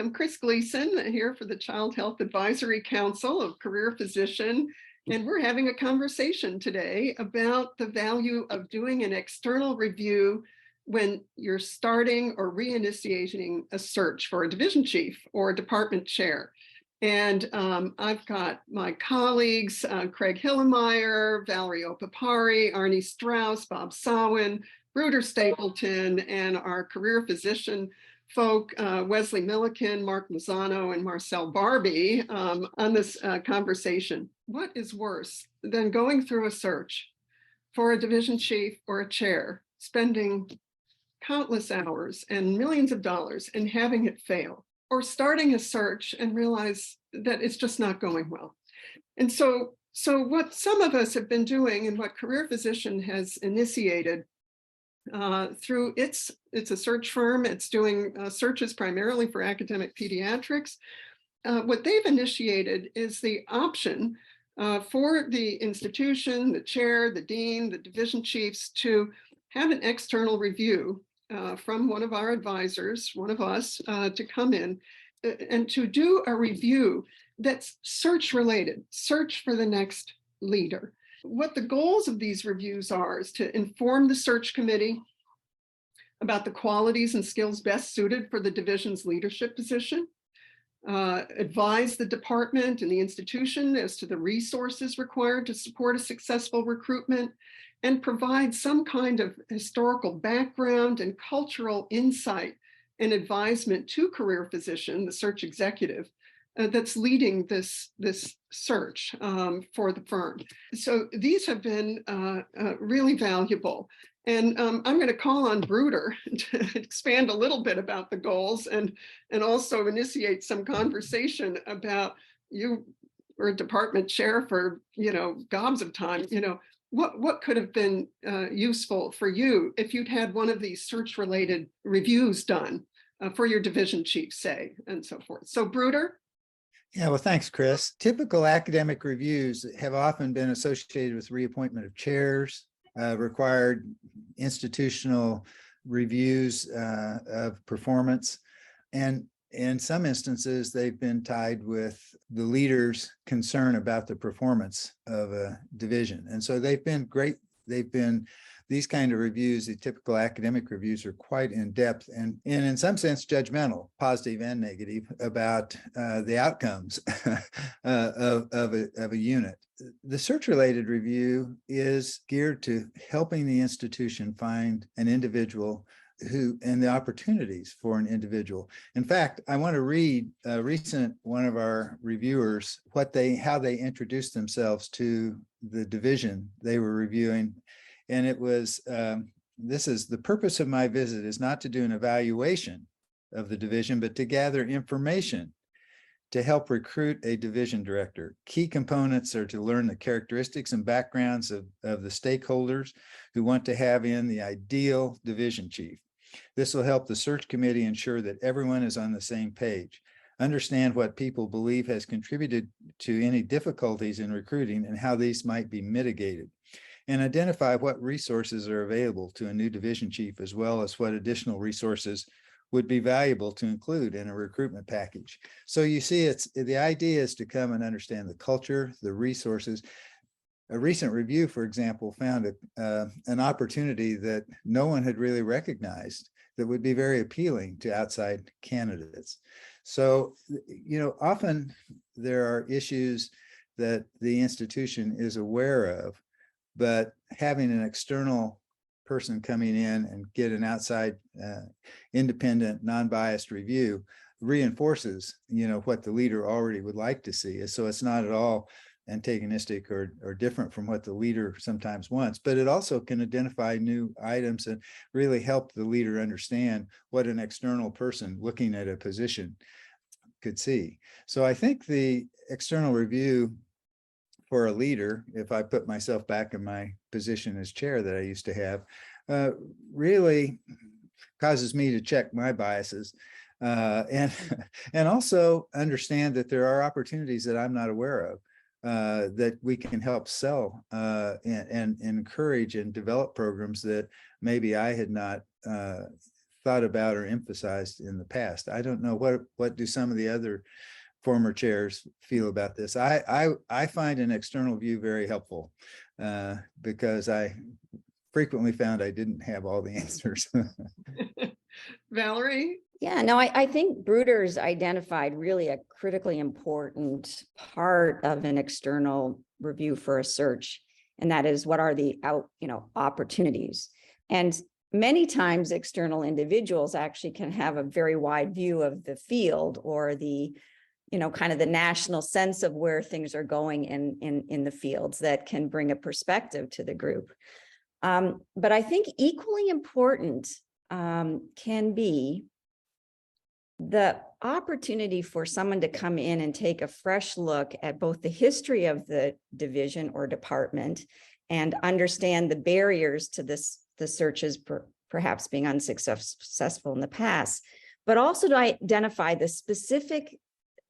am Chris Gleason here for the Child Health Advisory Council of Career Physician, and we're having a conversation today about the value of doing an external review when you're starting or reinitiating a search for a division chief or a department chair. And I've got my colleagues, Craig Hillemeyer, Valerie Opapari, Arnie Strauss, Bob Sawin, Bruder Stapleton, and our career physician folk, Wesley Millican, Mark Mazzano, and Marcel Barbie on this conversation. What is worse than going through a search for a division chief or a chair, spending countless hours and millions of dollars and having it fail, or starting a search and realize that it's just not going well? And so what some of us have been doing and what Career Physician has initiated through it's a search firm. It's doing searches primarily for academic pediatrics. What they've initiated is the option for the institution, the chair, the dean, the division chiefs to have an external review from one of our advisors, one of us, to come in and to do a review that's search related, search for the next leader. What the goals of these reviews are is to inform the search committee about the qualities and skills best suited for the division's leadership position, advise the department and the institution as to the resources required to support a successful recruitment, and provide some kind of historical background and cultural insight and advisement to career physician, the search executive, that's leading this search for the firm. So these have been really valuable. And I'm going to call on Bruder to expand a little bit about the goals and also initiate some conversation about, you were a department chair for, gobs of time, what could have been useful for you if you'd had one of these search related reviews done for your division chief, say, and so forth. So Bruder? Yeah, well, thanks, Chris. Typical academic reviews have often been associated with reappointment of chairs, required institutional reviews of performance. And in some instances, they've been tied with the leader's concern about the performance of a division. And so they've been great. These kind of reviews, the typical academic reviews, are quite in depth and in some sense judgmental, positive and negative, about the outcomes of a unit. The search-related review is geared to helping the institution find an individual and the opportunities for an individual. In fact, I want to read a recent one of our reviewers, how they introduced themselves to the division they were reviewing. And it was, this is: the purpose of my visit is not to do an evaluation of the division, but to gather information to help recruit a division director. Key components are to learn the characteristics and backgrounds of the stakeholders who want to have in the ideal division chief. This will help the search committee ensure that everyone is on the same page, understand what people believe has contributed to any difficulties in recruiting and how these might be mitigated, and identify what resources are available to a new division chief, as well as what additional resources would be valuable to include in a recruitment package. So you see, the idea is to come and understand the culture, the resources. A recent review, for example, found an opportunity that no one had really recognized that would be very appealing to outside candidates. So, often there are issues that the institution is aware of, but having an external person coming in and get an outside independent, non-biased review reinforces, what the leader already would like to see. So it's not at all antagonistic or different from what the leader sometimes wants, but it also can identify new items and really help the leader understand what an external person looking at a position could see. So I think the external review for a leader, if I put myself back in my position as chair that I used to have, really causes me to check my biases and also understand that there are opportunities that I'm not aware of that we can help sell and encourage and develop programs that maybe I had not thought about or emphasized in the past. I don't know what do some of the other former chairs feel about this. I find an external view very helpful because I frequently found I didn't have all the answers. Valerie? Yeah, no, I think Bruder's identified really a critically important part of an external review for a search, and that is what are the opportunities. And many times external individuals actually can have a very wide view of the field or the kind of the national sense of where things are going in the fields that can bring a perspective to the group. But I think equally important can be the opportunity for someone to come in and take a fresh look at both the history of the division or department and understand the barriers to the searches perhaps being unsuccessful in the past, but also to identify the specific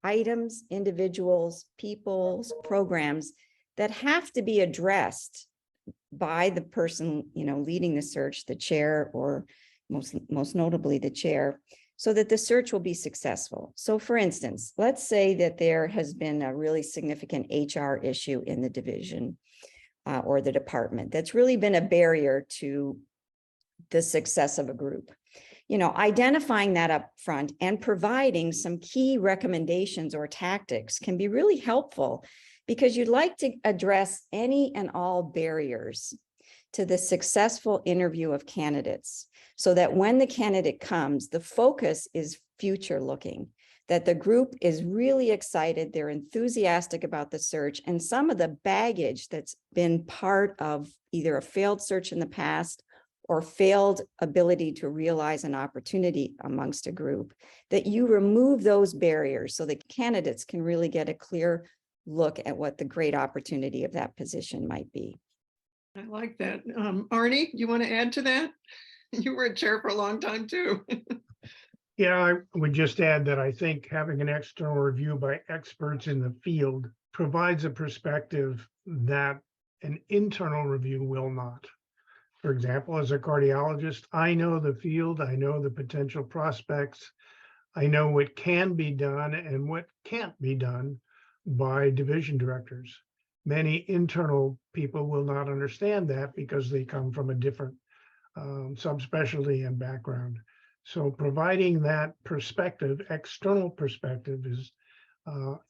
items, individuals, peoples, programs that have to be addressed by the person, leading the search, the chair, or most notably the chair, so that the search will be successful. So for instance, let's say that there has been a really significant HR issue in the division or the department that's really been a barrier to the success of a group. Identifying that up front and providing some key recommendations or tactics can be really helpful because you'd like to address any and all barriers to the successful interview of candidates so that when the candidate comes, the focus is future looking, that the group is really excited, they're enthusiastic about the search, and some of the baggage that's been part of either a failed search in the past or failed ability to realize an opportunity amongst a group, that you remove those barriers so that candidates can really get a clear look at what the great opportunity of that position might be. I like that. Arnie, you want to add to that? You were a chair for a long time too. Yeah, I would just add that I think having an external review by experts in the field provides a perspective that an internal review will not. For example, as a cardiologist, I know the field, I know the potential prospects, I know what can be done and what can't be done by division directors. Many internal people will not understand that because they come from a different subspecialty and background. So providing that perspective, external perspective, is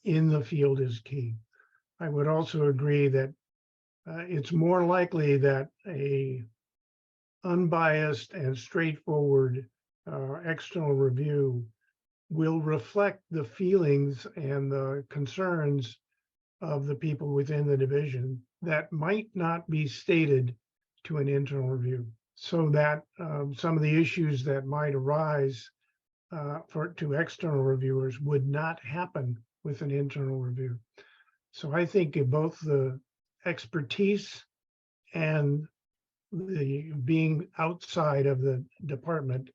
in the field is key. I would also agree that it's more likely that a unbiased and straightforward external review will reflect the feelings and the concerns of the people within the division that might not be stated to an internal review, so that some of the issues that might arise to external reviewers would not happen with an internal review. So I think both the expertise and the being outside of the department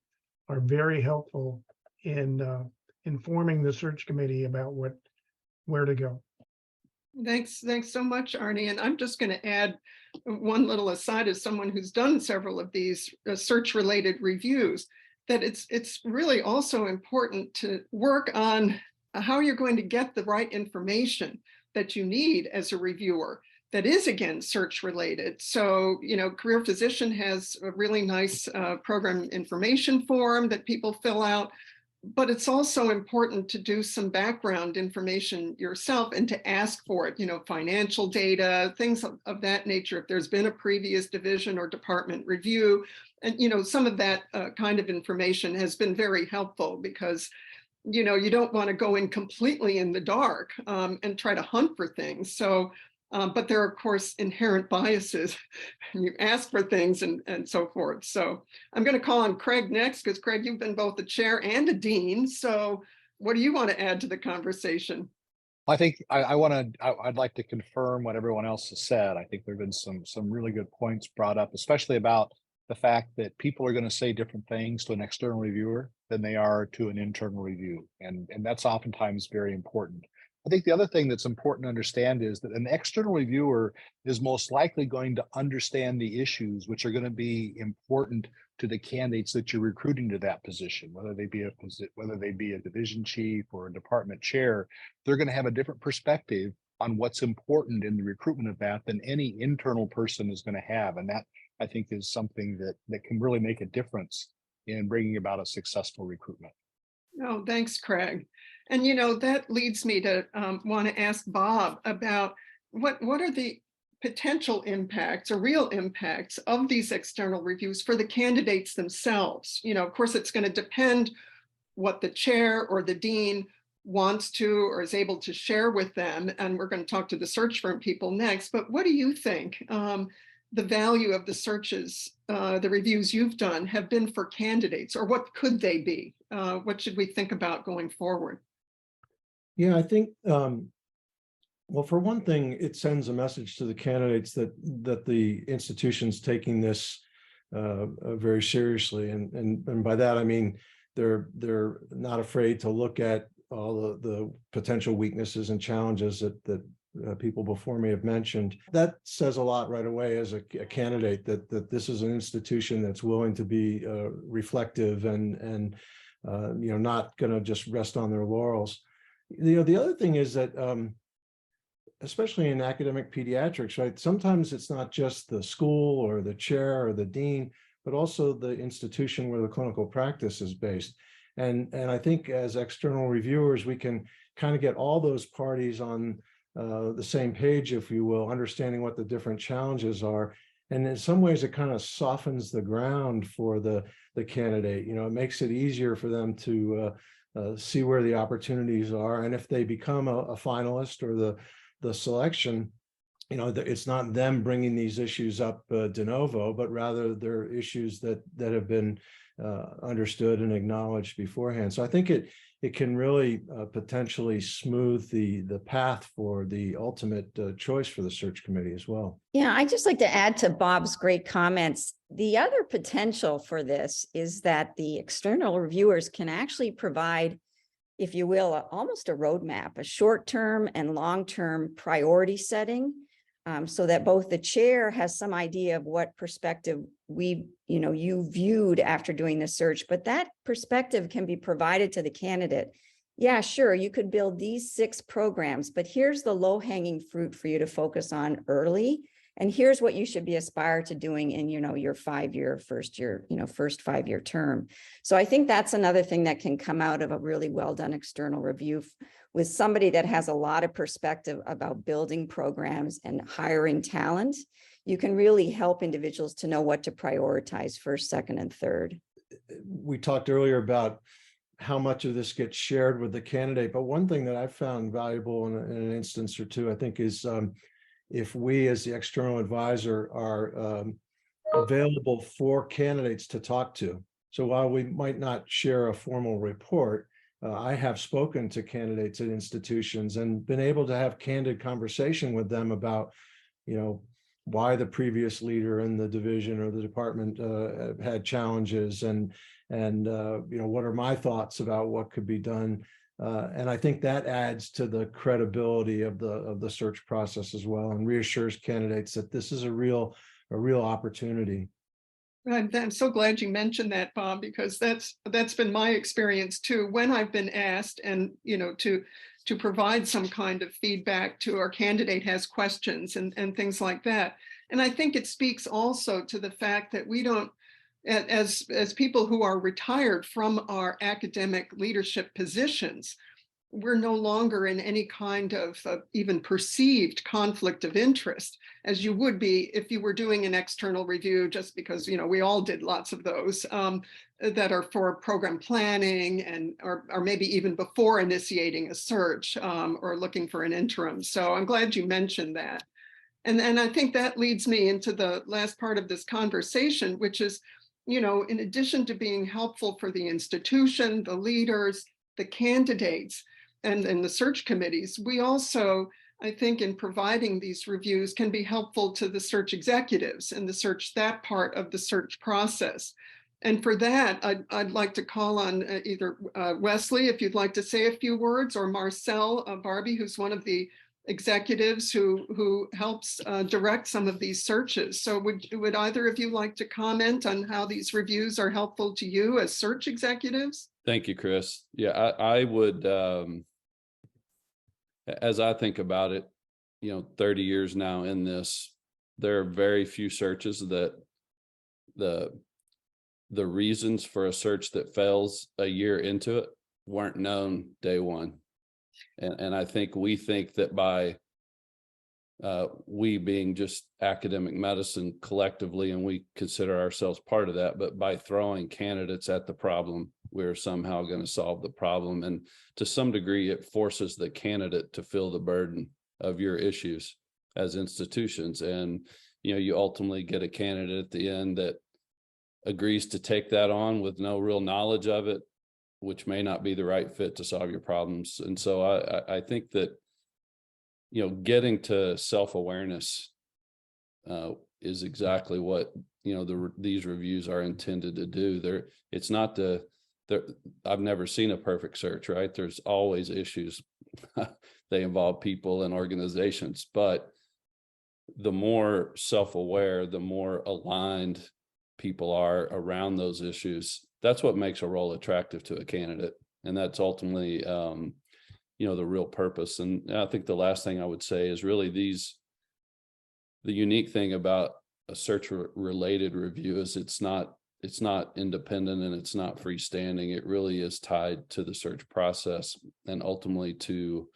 are very helpful in informing the search committee about where to go. Thanks so much, Arnie. And I'm just going to add one little aside as someone who's done several of these search-related reviews, that it's really also important to work on how you're going to get the right information that you need as a reviewer that is, again, search-related. So, Career Physician has a really nice program information form that people fill out. But it's also important to do some background information yourself and to ask for it, financial data, things of that nature. If there's been a previous division or department review, and, some of that kind of information has been very helpful because, you don't want to go in completely in the dark and try to hunt for things. So, but there are, of course, inherent biases. You ask for things and so forth. So I'm going to call on Craig next, because Craig, you've been both a chair and a dean. So what do you want to add to the conversation? I think I'd like to confirm what everyone else has said. I think there have been some really good points brought up, especially about the fact that people are going to say different things to an external reviewer than they are to an internal review. And that's oftentimes very important. I think the other thing that's important to understand is that an external reviewer is most likely going to understand the issues which are going to be important to the candidates that you're recruiting to that position, whether they be a division chief or a department chair. They're going to have a different perspective on what's important in the recruitment of that than any internal person is going to have. And that, I think, is something that can really make a difference in bringing about a successful recruitment. Oh, thanks, Craig. And that leads me to want to ask Bob about what are the potential impacts or real impacts of these external reviews for the candidates themselves. Of course, it's going to depend what the chair or the dean wants to or is able to share with them. And we're going to talk to the search firm people next. But what do you think the value of the searches, the reviews you've done have been for candidates, or what could they be? What should we think about going forward? Yeah, I think, well, for one thing, it sends a message to the candidates that the institution's taking this very seriously. And by that, I mean, they're not afraid to look at all the potential weaknesses and challenges that people before me have mentioned. That says a lot right away as a candidate that this is an institution that's willing to be reflective and not going to just rest on their laurels. The other thing is that especially in academic pediatrics, right? Sometimes it's not just the school or the chair or the dean, but also the institution where the clinical practice is based. And I think as external reviewers, we can kind of get all those parties on the same page, if you will, understanding what the different challenges are. And in some ways, it kind of softens the ground for the candidate. It makes it easier for them to see where the opportunities are. And if they become a finalist or the selection, it's not them bringing these issues up de novo, but rather they're issues that have been understood and acknowledged beforehand. So I think it can really potentially smooth the path for the ultimate choice for the search committee as well. Yeah, I'd just like to add to Bob's great comments. The other potential for this is that the external reviewers can actually provide, if you will, almost a roadmap, a short-term and long-term priority setting, so that both the chair has some idea of what perspective you viewed after doing the search, but that perspective can be provided to the candidate. Yeah, sure, you could build these 6 programs, but here's the low-hanging fruit for you to focus on early. And here's what you should be aspired to doing in, your 5-year, first 5-year term. So I think that's another thing that can come out of a really well done external review with somebody that has a lot of perspective about building programs and hiring talent. You can really help individuals to know what to prioritize first, second, and third. We talked earlier about how much of this gets shared with the candidate, but one thing that I've found valuable in an instance or two, I think, is if we as the external advisor are available for candidates to talk to. So while we might not share a formal report, I have spoken to candidates at institutions and been able to have candid conversation with them about, why the previous leader in the division or the department had challenges and what are my thoughts about what could be done. And I think that adds to the credibility of the search process as well, and reassures candidates that this is a real opportunity. I'm so glad you mentioned that, Bob, because that's been my experience too. When I've been asked and to provide some kind of feedback to our candidate has questions and things like that. And I think it speaks also to the fact that we don't, as people who are retired from our academic leadership positions, we're no longer in any kind of even perceived conflict of interest, as you would be if you were doing an external review, just because, we all did lots of those that are for program planning and or maybe even before initiating a search or looking for an interim. So I'm glad you mentioned that. And I think that leads me into the last part of this conversation, which is, in addition to being helpful for the institution, the leaders, the candidates, and the search committees, we also, I think, in providing these reviews can be helpful to the search executives and that part of the search process. And for that, I'd like to call on either Wesley, if you'd like to say a few words, or Marcel Barbie, who's one of the executives who helps direct some of these searches. So would either of you like to comment on how these reviews are helpful to you as search executives? Thank you, Chris. Yeah, I would, as I think about it, 30 years now in this, there are very few searches that the reasons for a search that fails a year into it weren't known day one. And I think we think that by we being just academic medicine collectively, and we consider ourselves part of that, but by throwing candidates at the problem, we're somehow going to solve the problem. And to some degree, it forces the candidate to feel the burden of your issues as institutions. And, you ultimately get a candidate at the end that agrees to take that on with no real knowledge of it, which may not be the right fit to solve your problems. And so I think that, getting to self-awareness is exactly what, these reviews are intended to do. It's not I've never seen a perfect search, right? There's always issues. They involve people and organizations, but the more self-aware, the more aligned people are around those issues. That's what makes a role attractive to a candidate. And that's ultimately, the real purpose. And I think the last thing I would say is really the unique thing about a search related review is it's not independent and it's not freestanding. It really is tied to the search process and ultimately to,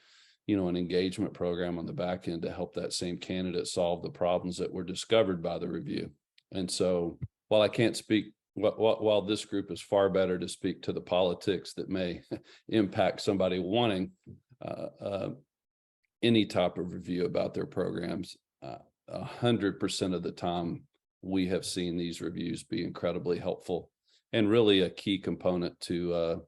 an engagement program on the back end to help that same candidate solve the problems that were discovered by the review. And so while I can't speak, while this group is far better to speak to the politics that may impact somebody wanting any type of review about their programs, 100% of the time we have seen these reviews be incredibly helpful and really a key component to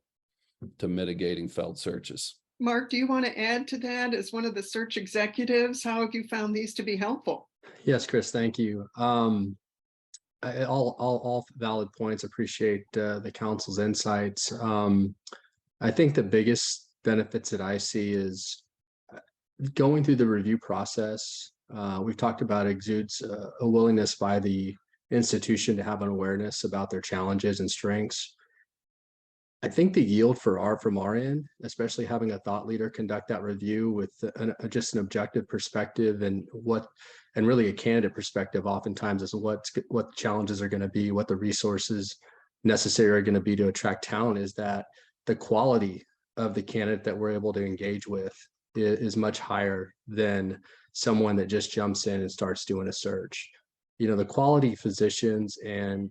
mitigating failed searches. Mark, do you want to add to that as one of the search executives? How have you found these to be helpful? Yes, Chris, thank you. All valid points. Appreciate the council's insights. I think the biggest benefits that I see is going through the review process. We've talked about exudes a willingness by the institution to have an awareness about their challenges and strengths. I think the yield from our end, especially having a thought leader conduct that review with just an objective perspective and really a candidate perspective, oftentimes is what the challenges are going to be, what the resources necessary are going to be to attract talent, is that the quality of the candidate that we're able to engage with is much higher than someone that just jumps in and starts doing a search. The quality physicians and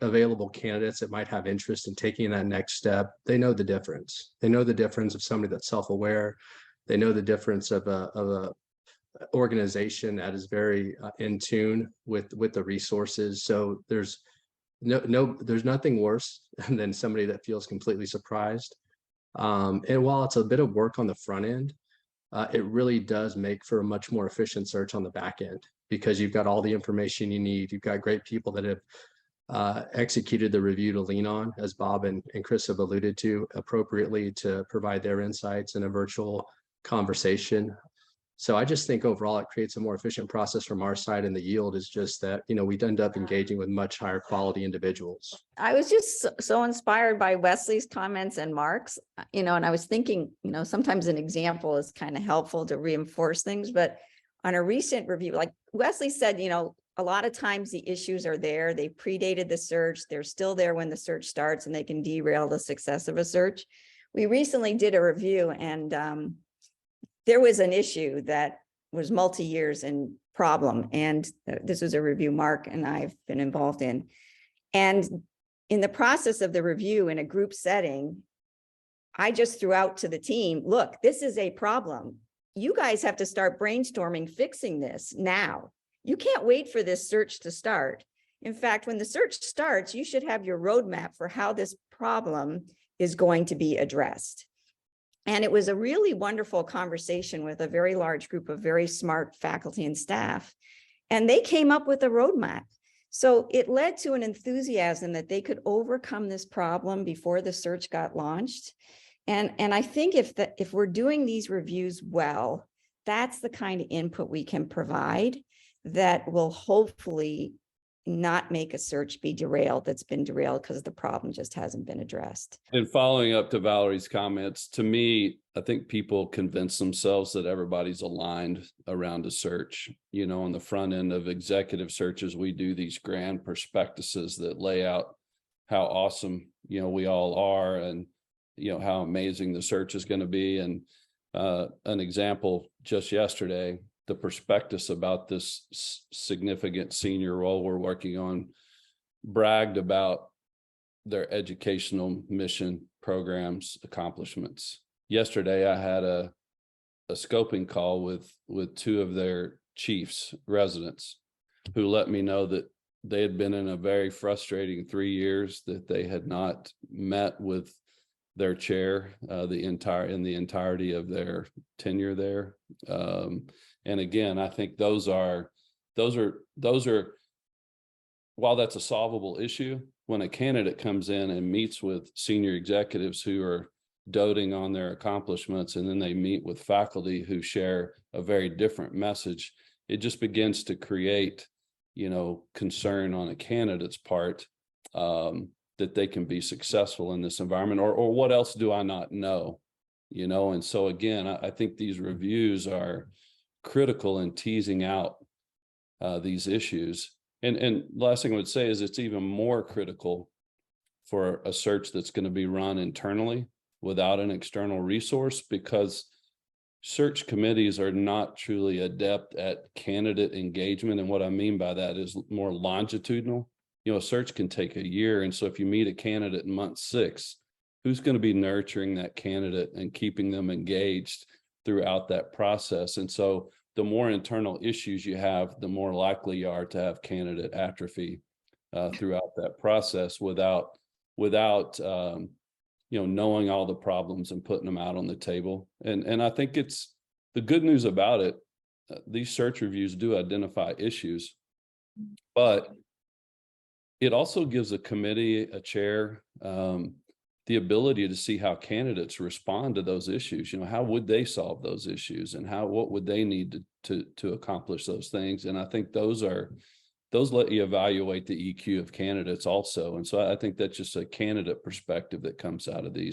available candidates that might have interest in taking that next step, they know the difference. They know the difference of somebody that's self-aware. They know the difference of a organization that is very in tune with the resources. So there's nothing worse than somebody that feels completely surprised. And while it's a bit of work on the front end, it really does make for a much more efficient search on the back end, because you've got all the information you need. You've got great people that have executed the review to lean on, as Bob and Chris have alluded to, appropriately to provide their insights in a virtual conversation. So I just think overall it creates a more efficient process from our side, and the yield is just that, we'd end up engaging with much higher quality individuals. I was just so inspired by Wesley's comments and Mark's, and I was thinking, sometimes an example is kind of helpful to reinforce things, but on a recent review, like Wesley said, a lot of times the issues are there. They predated the search. They're still there when the search starts, and they can derail the success of a search. We recently did a review, and there was an issue that was multi-years in problem. And this was a review Mark and I've been involved in. And in the process of the review in a group setting, I just threw out to the team, look, this is a problem. You guys have to start brainstorming fixing this now. You can't wait for this search to start. In fact, when the search starts, you should have your roadmap for how this problem is going to be addressed. And it was a really wonderful conversation with a very large group of very smart faculty and staff. And they came up with a roadmap. So it led to an enthusiasm that they could overcome this problem before the search got launched. And I think if we're doing these reviews well, that's the kind of input we can provide that will hopefully not make a search be derailed, that's been derailed because the problem just hasn't been addressed. And following up to Valerie's comments, to me, I think people convince themselves that everybody's aligned around a search. You know, on the front end of executive searches, we do these grand prospectuses that lay out how awesome, you know, we all are, and, you know, how amazing the search is going to be. And an example just yesterday, the prospectus about this significant senior role we're working on bragged about their educational mission programs accomplishments. Yesterday, I had a scoping call with two of their chiefs residents who let me know that they had been in a very frustrating 3 years, that they had not met with their chair in the entirety of their tenure there. And again, I think those are, while that's a solvable issue, when a candidate comes in and meets with senior executives who are doting on their accomplishments, and then they meet with faculty who share a very different message, it just begins to create, you know, concern on a candidate's part, that they can be successful in this environment, or what else do I not know, you know? And so again, I think these reviews are critical in teasing out these issues. And last thing I would say is it's even more critical for a search that's going to be run internally without an external resource, because search committees are not truly adept at candidate engagement. And what I mean by that is more longitudinal. You know, a search can take a year. And so if you meet a candidate in month 6, who's going to be nurturing that candidate and keeping them engaged throughout that process? And so the more internal issues you have, the more likely you are to have candidate atrophy throughout that process without you know, knowing all the problems and putting them out on the table. And I think it's the good news about it. These search reviews do identify issues, but it also gives a committee, a chair, the ability to see how candidates respond to those issues. You know, how would they solve those issues, and what would they need to accomplish those things? And I think those let you evaluate the EQ of candidates also. And so I think that's just a candidate perspective that comes out of these.